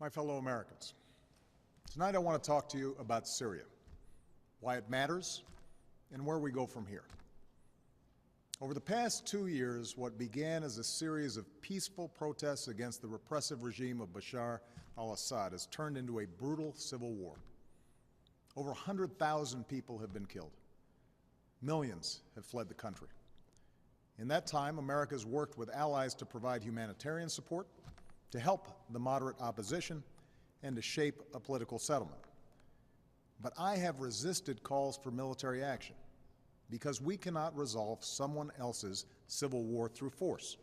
My fellow Americans, tonight I want to talk to you about Syria, why it matters, and where we go from here. Over the past 2 years, what began as a series of peaceful protests against the repressive regime of Bashar al-Assad has turned into a brutal civil war. Over 100,000 people have been killed. Millions have fled the country. In that time, America has worked with allies to provide humanitarian support, to help the moderate opposition, and to shape a political settlement. But I have resisted calls for military action because we cannot resolve someone else's civil war through force,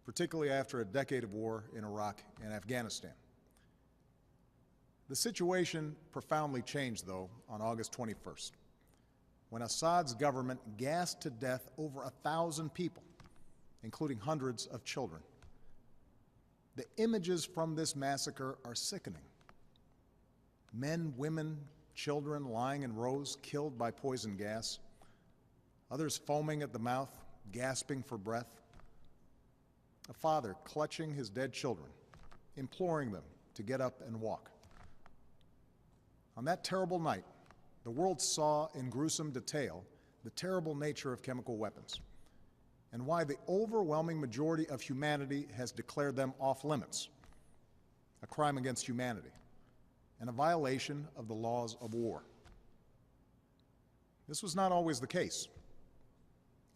particularly after a decade of war in Iraq and Afghanistan. The situation profoundly changed, though, on August 21st, when Assad's government gassed to death over 1,000 people, including hundreds of children. The images from this massacre are sickening. Men, women, children lying in rows, killed by poison gas, others foaming at the mouth, gasping for breath. A father clutching his dead children, imploring them to get up and walk. On that terrible night, the world saw in gruesome detail the terrible nature of chemical weapons and why the overwhelming majority of humanity has declared them off limits, a crime against humanity, and a violation of the laws of war. This was not always the case.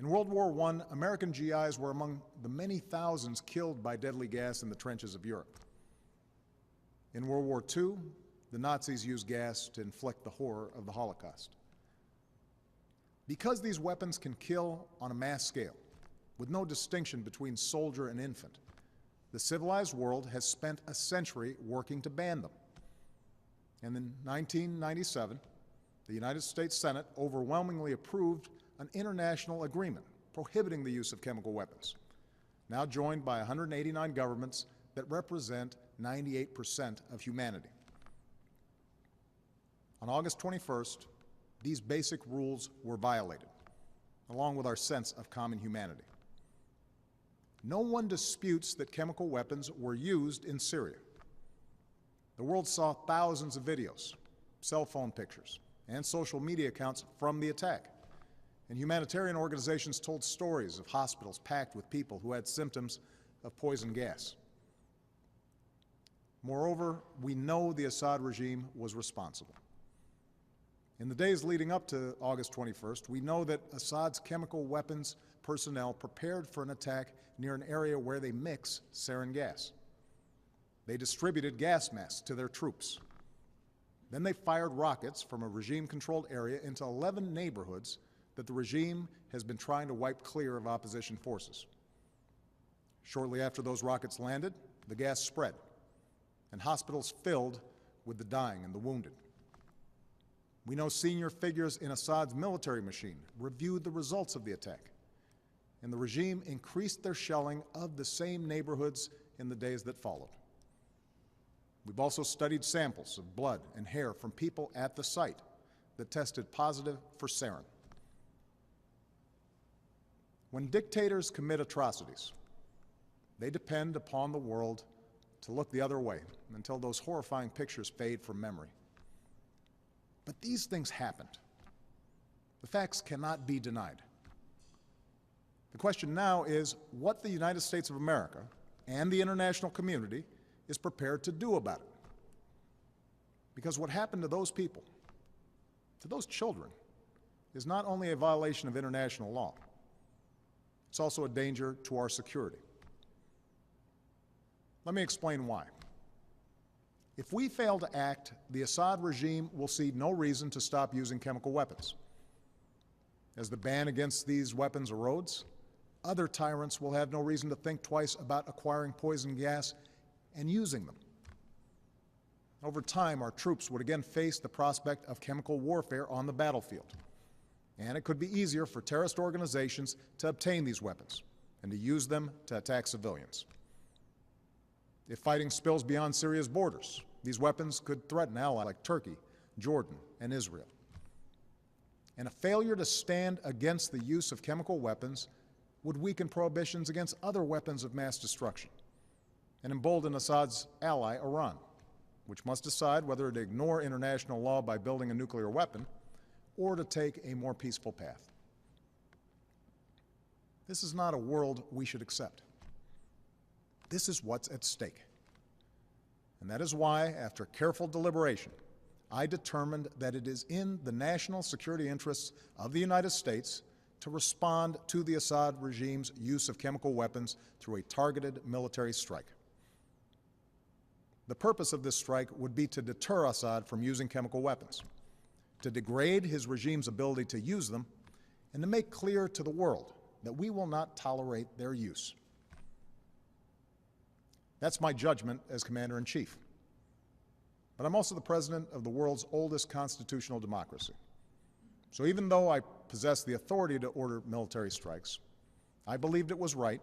In World War I, American GIs were among the many thousands killed by deadly gas in the trenches of Europe. In World War II, the Nazis used gas to inflict the horror of the Holocaust. Because these weapons can kill on a mass scale, with no distinction between soldier and infant, the civilized world has spent a century working to ban them. And in 1997, the United States Senate overwhelmingly approved an international agreement prohibiting the use of chemical weapons, now joined by 189 governments that represent 98% of humanity. On August 21st, these basic rules were violated, along with our sense of common humanity. No one disputes that chemical weapons were used in Syria. The world saw thousands of videos, cell phone pictures, and social media accounts from the attack. And humanitarian organizations told stories of hospitals packed with people who had symptoms of poison gas. Moreover, we know the Assad regime was responsible. In the days leading up to August 21st, we know that Assad's chemical weapons personnel prepared for an attack near an area where they mix sarin gas. They distributed gas masks to their troops. Then they fired rockets from a regime-controlled area into 11 neighborhoods that the regime has been trying to wipe clear of opposition forces. Shortly after those rockets landed, the gas spread, and hospitals filled with the dying and the wounded. We know senior figures in Assad's military machine reviewed the results of the attack, and the regime increased their shelling of the same neighborhoods in the days that followed. We've also studied samples of blood and hair from people at the site that tested positive for sarin. When dictators commit atrocities, they depend upon the world to look the other way until those horrifying pictures fade from memory. But these things happened. The facts cannot be denied. The question now is what the United States of America and the international community is prepared to do about it. Because what happened to those people, to those children, is not only a violation of international law, it's also a danger to our security. Let me explain why. If we fail to act, the Assad regime will see no reason to stop using chemical weapons. As the ban against these weapons erodes, other tyrants will have no reason to think twice about acquiring poison gas and using them. Over time, our troops would again face the prospect of chemical warfare on the battlefield, and it could be easier for terrorist organizations to obtain these weapons and to use them to attack civilians. If fighting spills beyond Syria's borders, these weapons could threaten allies like Turkey, Jordan, and Israel. And a failure to stand against the use of chemical weapons would weaken prohibitions against other weapons of mass destruction and embolden Assad's ally, Iran. which must decide whether to ignore international law by building a nuclear weapon or to take a more peaceful path. This is not a world we should accept. This is what's at stake. And that is why, after careful deliberation, I determined that it is in the national security interests of the United States to respond to the Assad regime's use of chemical weapons through a targeted military strike. The purpose of this strike would be to deter Assad from using chemical weapons, to degrade his regime's ability to use them, and to make clear to the world that we will not tolerate their use. That's my judgment as Commander-in-Chief. But I'm also the President of the world's oldest constitutional democracy. So even though I possess the authority to order military strikes, I believed it was right,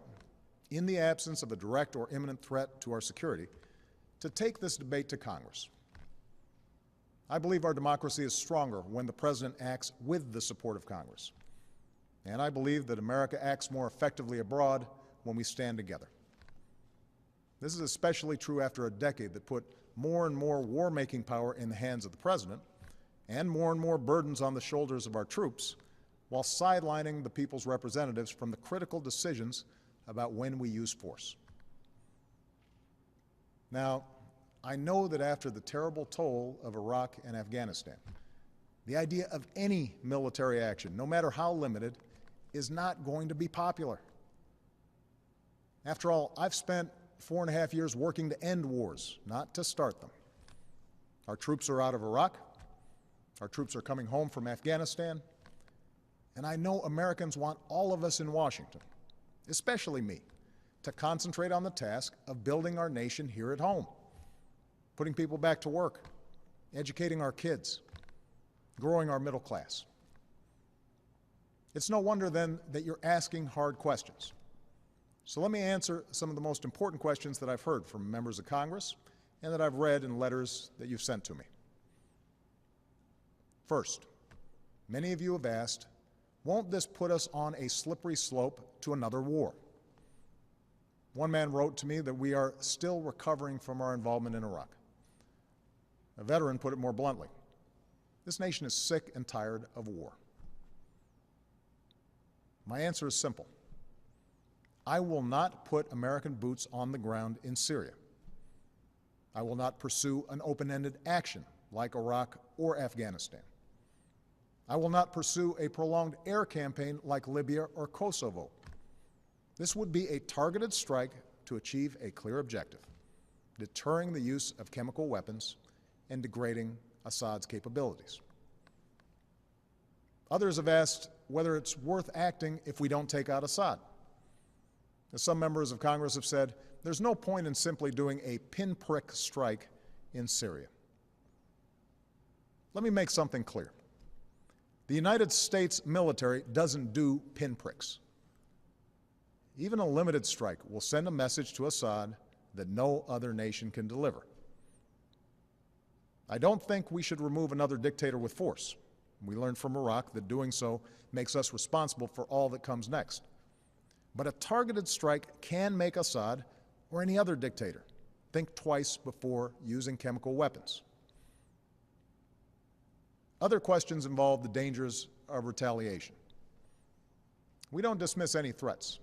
in the absence of a direct or imminent threat to our security, to take this debate to Congress. I believe our democracy is stronger when the President acts with the support of Congress. And I believe that America acts more effectively abroad when we stand together. This is especially true after a decade that put more and more war-making power in the hands of the President and more burdens on the shoulders of our troops, while sidelining the people's representatives from the critical decisions about when we use force. Now, I know that after the terrible toll of Iraq and Afghanistan, the idea of any military action, no matter how limited, is not going to be popular. After all, I've spent 4.5 years working to end wars, not to start them. Our troops are out of Iraq. Our troops are coming home from Afghanistan. And I know Americans want all of us in Washington, especially me, to concentrate on the task of building our nation here at home, putting people back to work, educating our kids, growing our middle class. It's no wonder then that you're asking hard questions. So let me answer some of the most important questions that I've heard from members of Congress and that I've read in letters that you've sent to me. First, many of you have asked, won't this put us on a slippery slope to another war? One man wrote to me that we are still recovering from our involvement in Iraq. A veteran put it more bluntly. This nation is sick and tired of war. My answer is simple. I will not put American boots on the ground in Syria. I will not pursue an open-ended action like Iraq or Afghanistan. I will not pursue a prolonged air campaign like Libya or Kosovo. This would be a targeted strike to achieve a clear objective, deterring the use of chemical weapons and degrading Assad's capabilities. Others have asked whether it's worth acting if we don't take out Assad. As some members of Congress have said, there's no point in simply doing a pinprick strike in Syria. Let me make something clear. The United States military doesn't do pinpricks. Even a limited strike will send a message to Assad that no other nation can deliver. I don't think we should remove another dictator with force. We learned from Iraq that doing so makes us responsible for all that comes next. But a targeted strike can make Assad, or any other dictator, think twice before using chemical weapons. Other questions involve the dangers of retaliation. We don't dismiss any threats,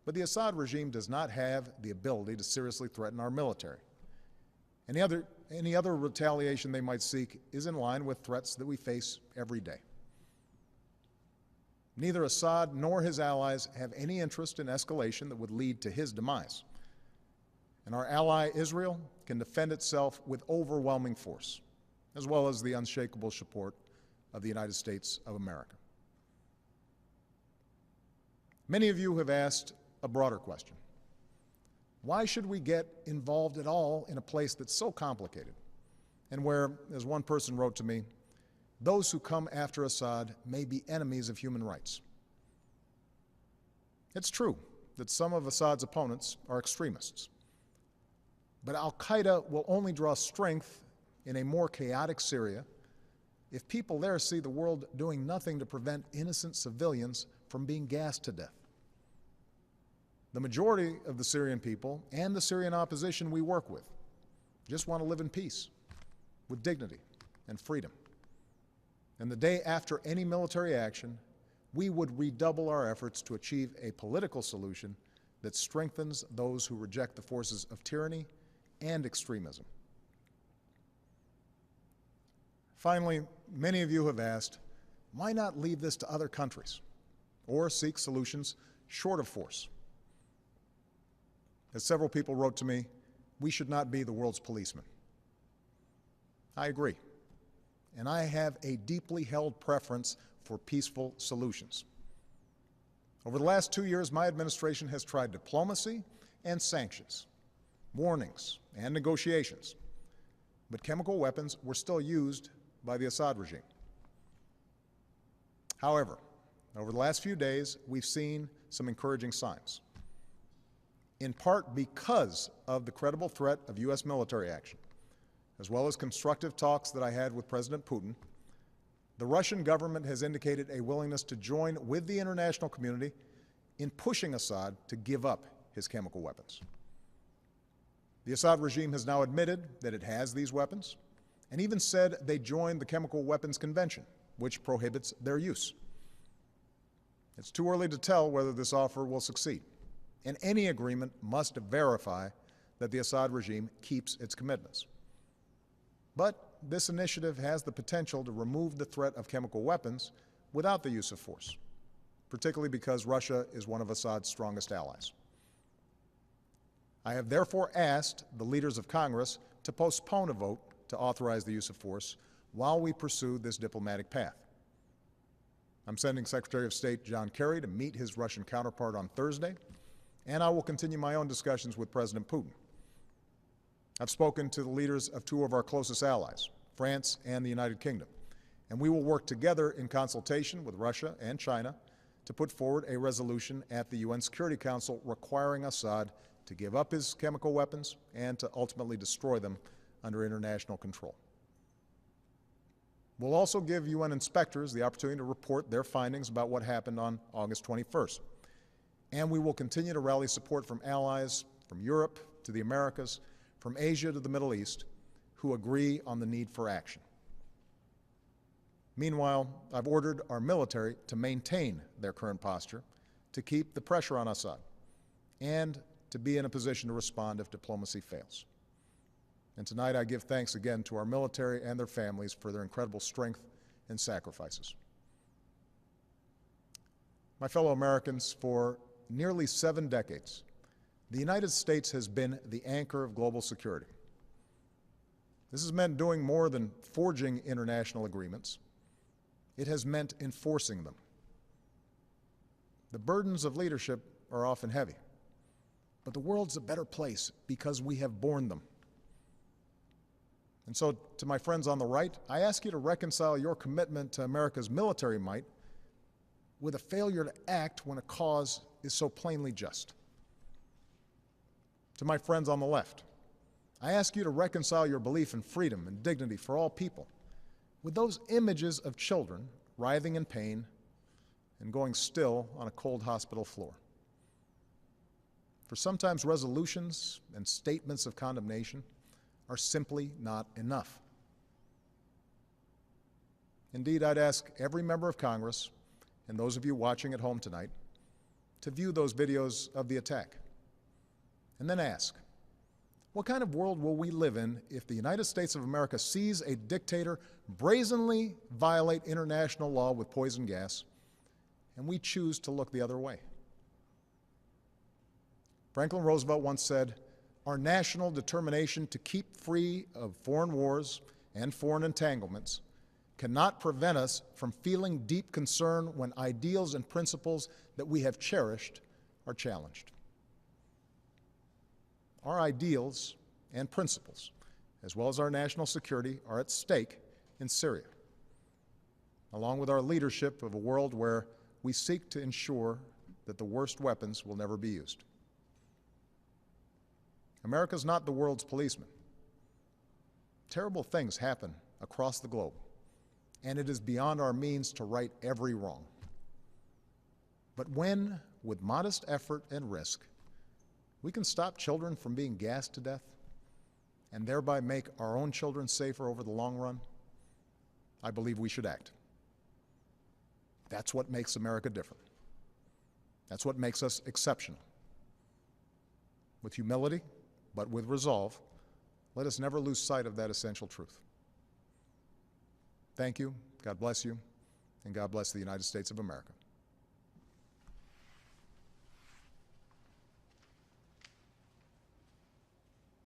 but the Assad regime does not have the ability to seriously threaten our military. Any other retaliation they might seek is in line with threats that we face every day. Neither Assad nor his allies have any interest in escalation that would lead to his demise. And our ally Israel can defend itself with overwhelming force, as well as the unshakable support of the United States of America. Many of you have asked a broader question. Why should we get involved at all in a place that's so complicated and where, as one person wrote to me, those who come after Assad may be enemies of human rights? It's true that some of Assad's opponents are extremists, but al-Qaeda will only draw strength in a more chaotic Syria if people there see the world doing nothing to prevent innocent civilians from being gassed to death. The majority of the Syrian people and the Syrian opposition we work with just want to live in peace with dignity and freedom. And the day after any military action, we would redouble our efforts to achieve a political solution that strengthens those who reject the forces of tyranny and extremism. Finally, many of you have asked, why not leave this to other countries or seek solutions short of force? As several people wrote to me, we should not be the world's policeman. I agree, and I have a deeply held preference for peaceful solutions. Over the last 2 years, my administration has tried diplomacy and sanctions, warnings and negotiations, but chemical weapons were still used by the Assad regime. However, over the last few days, we've seen some encouraging signs, in part because of the credible threat of U.S. military action, as well as constructive talks that I had with President Putin. The Russian government has indicated a willingness to join with the international community in pushing Assad to give up his chemical weapons. The Assad regime has now admitted that it has these weapons, and even said they joined the Chemical Weapons Convention, which prohibits their use. It's too early to tell whether this offer will succeed, and any agreement must verify that the Assad regime keeps its commitments. But this initiative has the potential to remove the threat of chemical weapons without the use of force, particularly because Russia is one of Assad's strongest allies. I have therefore asked the leaders of Congress to postpone a vote to authorize the use of force while we pursue this diplomatic path. I'm sending Secretary of State John Kerry to meet his Russian counterpart on Thursday, and I will continue my own discussions with President Putin. I've spoken to the leaders of two of our closest allies, France and the United Kingdom, and we will work together in consultation with Russia and China to put forward a resolution at the UN Security Council requiring Assad to give up his chemical weapons and to ultimately destroy them under international control. We'll also give UN inspectors the opportunity to report their findings about what happened on August 21st. And we will continue to rally support from allies from Europe to the Americas, from Asia to the Middle East, who agree on the need for action. Meanwhile, I've ordered our military to maintain their current posture, to keep the pressure on Assad, and to be in a position to respond if diplomacy fails. And tonight I give thanks again to our military and their families for their incredible strength and sacrifices. My fellow Americans, for nearly 7 decades, the United States has been the anchor of global security. This has meant doing more than forging international agreements. It has meant enforcing them. The burdens of leadership are often heavy, but the world's a better place because we have borne them. And so, to my friends on the right, I ask you to reconcile your commitment to America's military might with a failure to act when a cause is so plainly just. To my friends on the left, I ask you to reconcile your belief in freedom and dignity for all people with those images of children writhing in pain and going still on a cold hospital floor. For sometimes resolutions and statements of condemnation are simply not enough. Indeed, I'd ask every member of Congress and those of you watching at home tonight to view those videos of the attack, and then ask, what kind of world will we live in if the United States of America sees a dictator brazenly violate international law with poison gas, and we choose to look the other way? Franklin Roosevelt once said, "Our national determination to keep free of foreign wars and foreign entanglements cannot prevent us from feeling deep concern when ideals and principles that we have cherished are challenged." Our ideals and principles, as well as our national security, are at stake in Syria, along with our leadership of a world where we seek to ensure that the worst weapons will never be used. America's not the world's policeman. Terrible things happen across the globe, and it is beyond our means to right every wrong. But when, with modest effort and risk, we can stop children from being gassed to death and thereby make our own children safer over the long run, I believe we should act. That's what makes America different. That's what makes us exceptional. With humility, but with resolve, let us never lose sight of that essential truth. Thank you, God bless you, and God bless the United States of America.